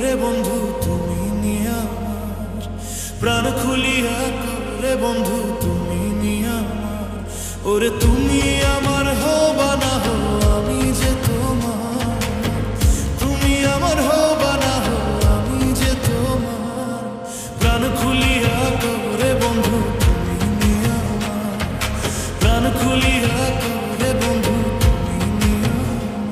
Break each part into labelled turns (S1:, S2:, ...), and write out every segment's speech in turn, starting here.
S1: করে বন্ধু তুমি নিয়ে আমার, প্রাণ খুলিয়া করে বন্ধু তুমি নিয়ে আমার। ওরে তুমি আমার হবা না হো আমি যে তোমার, তুমি আমার হবা না হো আমি যে তোমার। প্রাণ খুলিয়া করে বন্ধু তুমি নিয়ে আমার, প্রাণ খুলিয়া করে বন্ধু তুমি নিয়ে আমার।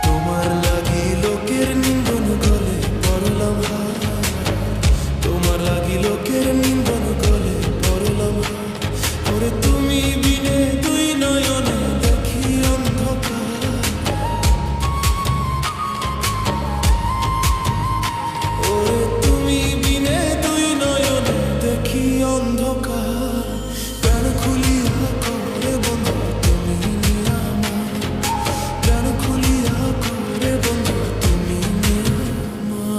S1: তোমার লাগি লোকের নিন্দন গলে পড়লাম হার, তোমার লাগি লোকের নিন্দন গলে পড়লাম হার। ওরে তুমি বিনে দুই নয়নে দেখি অন্ধকার, ওরে তুমি বিনে দুই নয়নে দেখি অন্ধকার। প্রাণ খুলিয়া করে বন্ধু তুমি নিয়ে আমার, প্রাণ খুলিয়া করে বন্ধু তুমি নিয়ে আমার।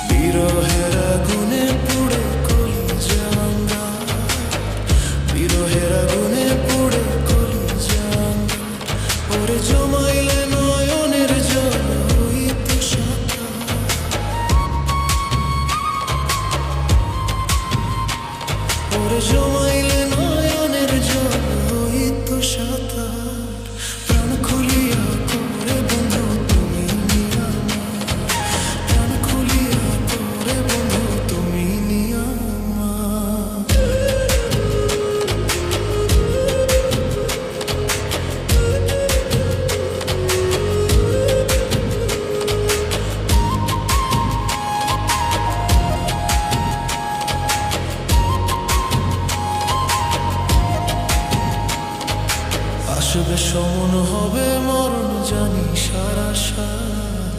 S1: বিরহের আগুনে পুড়ে কলিজা আঙ্গার, বিরহের আগুনে পুড়ে কলিজা আঙ্গার। ওরে জমাইলে নয়নের জল হইত সাকার, ওরে জমাইলে নয়নের জল হইত সাকার। প্রাণ খুলিয়া করে বন্ধু তুমি নিয়ে আমার, প্রাণ খুলিয়া করে বন্ধু তুমি নিয়ে আমার। আসবে সমন হবে মরণ জানি সারা সার,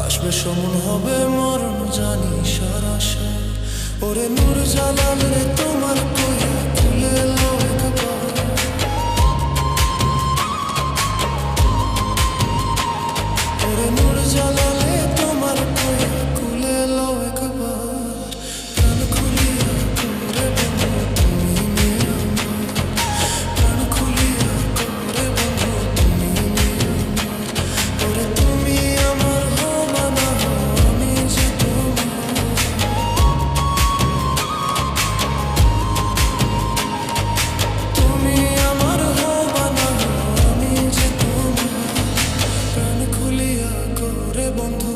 S1: আসবে সমন হবে মরণ জানি সারা সার। ওরে নূর জালাল রে তোমার কইয়া খুলে লো একবার, ওরে নূর জালাল রে তোমার কইয়া খুলে লো একবার। প্রাণ খুলিয়া করে বন্ধু তুমি নিয়ে আমার, প্রাণ খুলিয়া করে বন্ধু তুমি নিয়ে আমার। ওরে তুমি আমার হবা না হো আমি যে তোমার, তুমি আমার হবা না হো আমি যে তোমার। প্রাণ খুলিয়া করে বন্ধু